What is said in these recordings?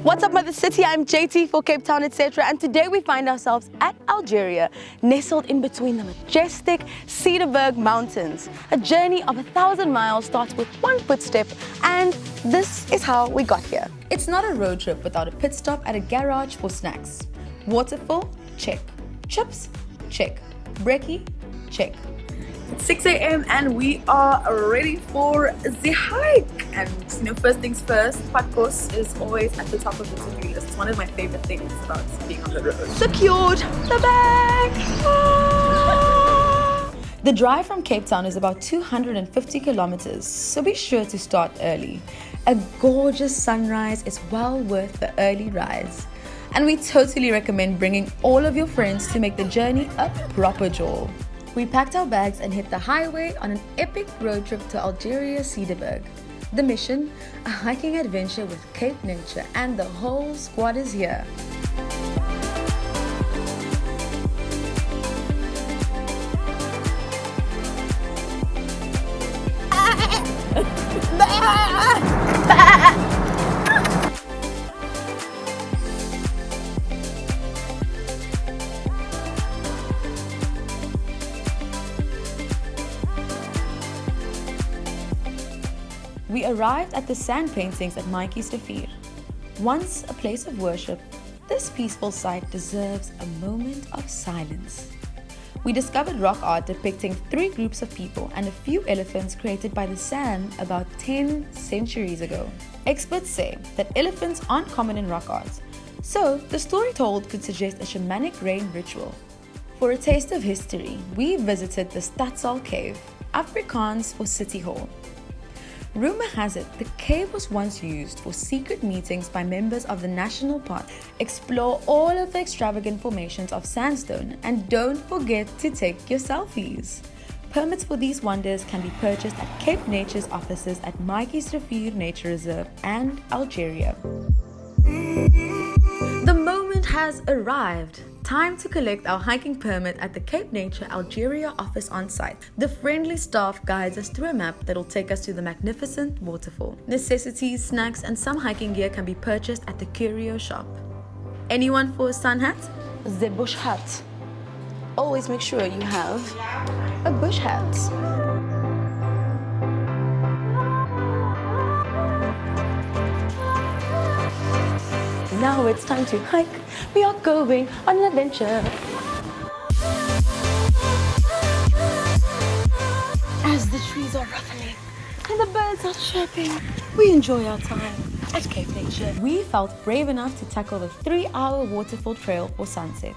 What's up, Mother City? I'm JT for Cape Town, etc. And today we find ourselves at Algeria, nestled in between the majestic Cederberg mountains. A journey of 1,000 miles starts with one footstep, and this is how we got here. It's not a road trip without a pit stop at a garage for snacks. Waterfall? Check. Chips? Check. Brekkie? Check. It's 6 a.m. and we are ready for the hike. And first things first, Pakos is always at the top of the to-do list. It's one of my favorite things about being on the road. Secured the bag! Ah! The drive from Cape Town is about 250 kilometers, so be sure to start early. A gorgeous sunrise is well worth the early rise. And we totally recommend bringing all of your friends to make the journey a proper jol. We packed our bags and hit the highway on an epic road trip to Algeria Cederberg. The mission? A hiking adventure with Cape nature, and the whole squad is here. We arrived at the sand paintings at Cederberg. Once a place of worship, this peaceful site deserves a moment of silence. We discovered rock art depicting 3 groups of people and a few elephants created by the sand about 10 centuries ago. Experts say that elephants aren't common in rock art, so the story told could suggest a shamanic rain ritual. For a taste of history, we visited the Stadsal Cave, Afrikaans for City Hall. Rumor has it the cave was once used for secret meetings by members of the national park. Explore all of the extravagant formations of sandstone, and don't forget to take your selfies. Permits for these wonders can be purchased at Cape Nature's offices at Cederberg Nature Reserve and Algeria. The moment has arrived. Time to collect our hiking permit at the Cape Nature Algeria office on site. The friendly staff guides us through a map that will take us to the magnificent waterfall. Necessities, snacks, and some hiking gear can be purchased at the curio shop. Anyone for a sun hat? The bush hat. Always make sure you have a bush hat. Now it's time to hike. We are going on an adventure. As the trees are ruffling and the birds are chirping, we enjoy our time at Cape Nature. We felt brave enough to tackle the 3-hour waterfall trail for sunset.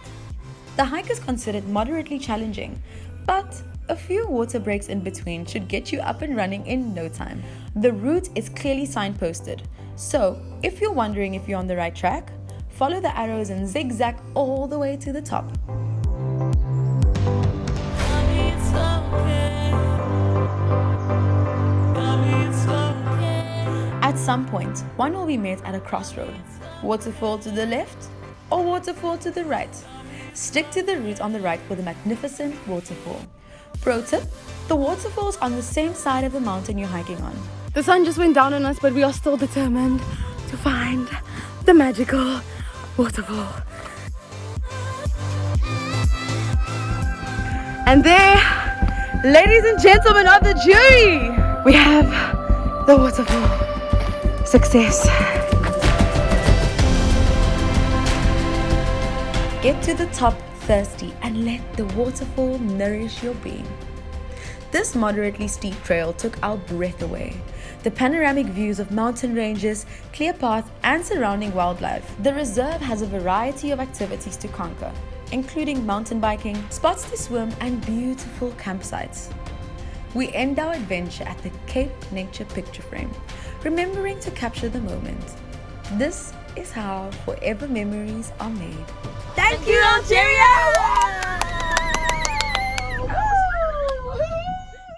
The hike is considered moderately challenging, but a few water breaks in between should get you up and running in no time. The route is clearly signposted, so if you're wondering if you're on the right track, follow the arrows and zigzag all the way to the top. At some point, one will be met at a crossroad. Waterfall to the left or waterfall to the right. Stick to the route on the right for the magnificent waterfall. Pro tip, the waterfall's on the same side of the mountain you're hiking on. The sun just went down on us, but we are still determined to find the magical waterfall. And there, ladies and gentlemen of the jury, we have the waterfall. Success. Get to the top thirsty and let the waterfall nourish your being. This moderately steep trail took our breath away. The panoramic views of mountain ranges, clear paths, and surrounding wildlife. The reserve has a variety of activities to conquer, including mountain biking, spots to swim, and beautiful campsites. We end our adventure at the Cape Nature picture frame, remembering to capture the moment. This is how forever memories are made. Thank you, Algeria!